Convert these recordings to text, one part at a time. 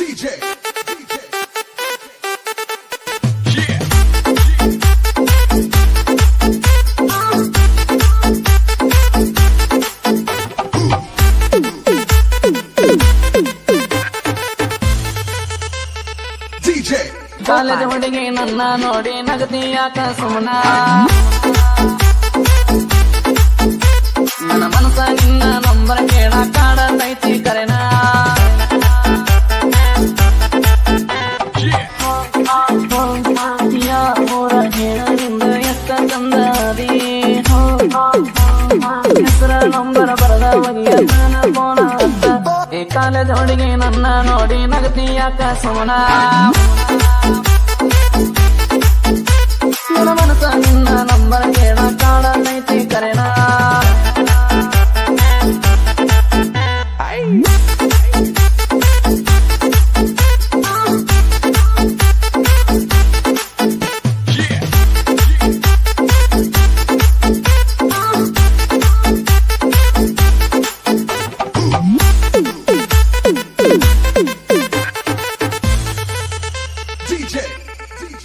DJ. College ಹುಡುಗಿ ನನ್ನ ನೋಡಿ ನಗದಿ ಯಾಕ ಸುಮನ ನನ್ನ ಮನಸ ನಿನ್ನ ನಂಬರ್ ಕೇಳ ಕಾಡತೈತಿ ಕರೆನ ಊರ ಹೇಳರಿಂದ ಎಷ್ಟ ಚಂದದಿ ಹೆಸರ ನಂಬರ್ ಬರದ ಒಯ್ಯ ಫೋನ ಈ ಕಾಲೇಜ್ ಹುಡುಗಿ ನನ್ನ ನೋಡಿ ನಗದಿ ಯಾಕ ಸುಮನ ನನ್ನ ಮನಸ ನಿನ್ನ ನಂಬರ್ ಕೇಳ ಕಾಡತೈತಿ ಕರೆನ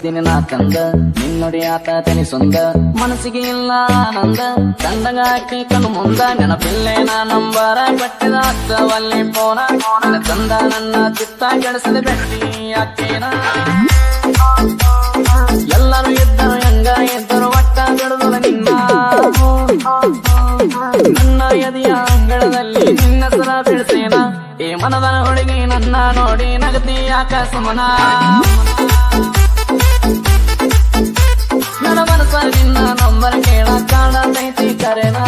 ದಿನ ಕಂದ ನಿನ್ನೊಡಿ ಆತ ತೆನಿಸೊಂದ ಮನಸ್ಸಿಗೆ ಇಲ್ಲ ಆನಂದ ಕಂಡಂಗ ಹಾಕಿ ಕಣ್ಣು ಮುಂದ ನೆನಪಿಲ್ಲೆ ನಾ ನಂಬರ ಬಟ್ಟಿದ ಹತ್ತವಲ್ಲಿ ಪೋನ ತಂದ ನನ್ನ ಚಿತ್ತ ಕೆಡಿಸದೆ ಬೆಟ್ಟಿ ಯಾಕೇನ ಎಲ್ಲರೂ ಇದ್ದರು ಹೆಂಗ ಇದ್ದರು ಒಟ್ಟ ಬಿಡುವುದ ನಿನ್ನ ನನ್ನ ಎದೆಯ ಅಂಗಳದಲ್ಲಿ ನಿನ್ನ ಸರ ಬಿಡಿಸೇನ ಈ ಮನದ ಹುಡುಗಿ ನನ್ನ ನೋಡಿ ನಗತಿ ಯಾಕ ಸುಮನ ನನ್ನ ಮನಸ ನಿನ್ನ ನಂಬರ್ ಕೇಳ ಕಾಡತೈತಿ ಕರೆನ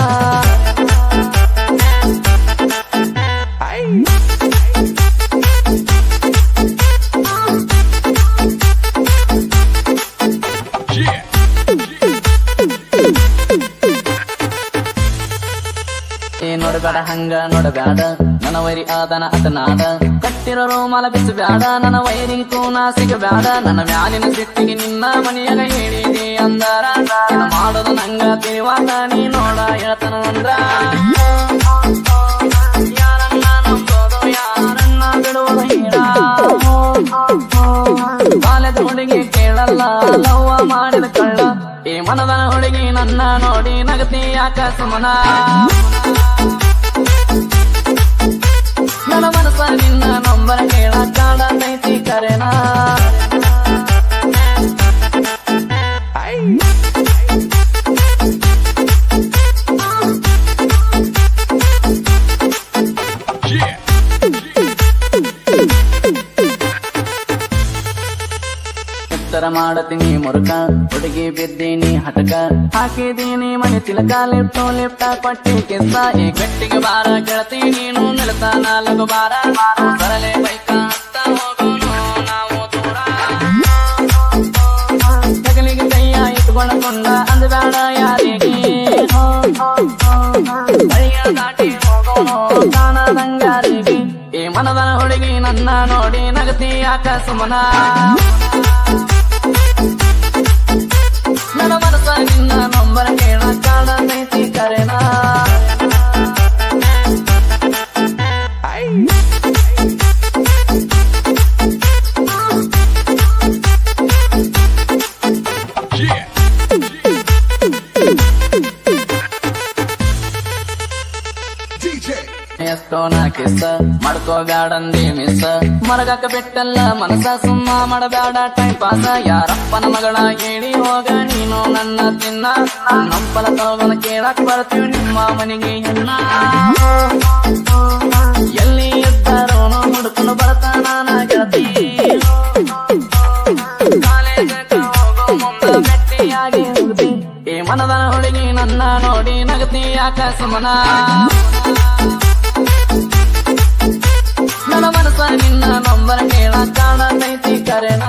ನೋಡಬೇಡ ಹಂಗ ನೋಡಬೇಡ ನನ್ನ ವೈರಿ ಆದನ ಅತನಾದ ಕಟ್ಟಿರೋ ರೋಮಾಲ ಬಿಚ್ಚಬೇಡ ನನ್ನ ವೈರಿ ಕೂನ ಸಿಗಬೇಡ ನನ್ನ ಮ್ಯಾಲಿನ ಸಿಟ್ಟಿಗೆ ನಿನ್ನ ಮನೆಯಾಗ ಹೇಳಿದಿ ಅಂದಾರ ಮಾಡೋದು ನಂಗ ತಿಳಿವಾಗ ನೀ ನೋಡ ಹೇಳ್ತಾನ ಅಂದ್ರ ಯಾರನ್ನ ನಂಬೋದು ಯಾರನ್ನ ಬಿಡುವುದು ಹೀರ ಕಾಲೇಜ್ ಹುಡುಗಿ ಕೇಳಲ್ಲ ಲವ್ವ ಮಾಡಿದ ಕಳ್ಳ ಈ ಮನದ ಹುಡುಗಿ ನನ್ನ ನೋಡಿ ನಗತಿ ಯಾಕ ಸುಮನ ನನ್ನ ಮನಸ ನಿನ್ನ ನಂಬರ್ ಕೇಳ ಕಾಡತೈತಿ ಕರೆನ ಉತ್ತರ ಮಾಡತೀನಿ ಮುರುಕ ಹುಡುಗಿ ಬಿದ್ದೀನಿ ಹಟಕ ಹಾಕಿದೀನಿ ಮನೆ ತಿಲಕ ಲಿಫ್ಟ ಕೊಟ್ಟಿ ಕಿಸ್ಸ ಈ ಗಟ್ಟಿಗೆ ಬಾರ ಗೆಳತಿ ನೀನು ನಿಲ್ತ ನಾಲ್ಕು ಬಾರ ಬರಲೇ ಬೈಕ ಅಂತ ಹೋಗೋನು ನಾವು ದೂರ ಜಗಲಿಗೆ ಕೈಯ ಇಟ್ಕೊಂಡ ಅಂದಬೇಡ ಯಾರಿಗೆ ಬಳಿಯ ದಾಟಿ ಹೋಗೋನು ಕಾಣದಂಗಾರಿಗೆ ಈ ಮನದ ಹುಡುಗಿ ನನ್ನ ನೋಡಿ ನಗತಿ ಯಾಕ ಸುಮನ ನನ್ನ ಮನಸ ನಿನ್ನ ನಂಬರ್ ಕೇಳ ಕಾಡತೈತಿ ಕರೆನ ಎಷ್ಟೋ ನಾ ಕಿಸ್ಸ ಮಾಡ್ಕೋಬ್ಯಾಡಂದಿ ಮಿಸ್ ಮರಗಾಕ ಬಿಟ್ಟಲ್ಲ ಮನಸ ಸುಮ್ಮ ಮಾಡಬೇಡ ಟೈಮ್ ಪಾಸ ಯಾರಪ್ಪನ ಮಗಳ ಹೇಳಿ ಹೋಗ ನೀನು ನನ್ನ ತಿನ್ನ ನಂಪಲ ತೋಗನ ಕೇಳಕ್ ಬರ್ತೀವಿ ನಿಮ್ಮ ಮನೆಗೆ ಹೆಣ್ಣ ಎಲ್ಲಿ ಇದ್ದಾರೋನು ಹುಡುಕನು ಬರ್ತಾನ ನಾ ಗೆಳತಿ ಕಾಲೇಜ್ ಹೋಗೋ ಮುಂದ ಗಟ್ಟಿಯಾಗಿ ಹೋಗ್ತಿ ಈ ಮನದ ಹುಡುಗಿ ನನ್ನ ನೋಡಿ ನಗತಿ ಯಾಕ ಸುಮನ ನನ್ನ ಮನಸ ನಿನ್ನ ನಂಬರ್ ಕೇಳ ಕಾಡತೈತಿ ಕರೆನ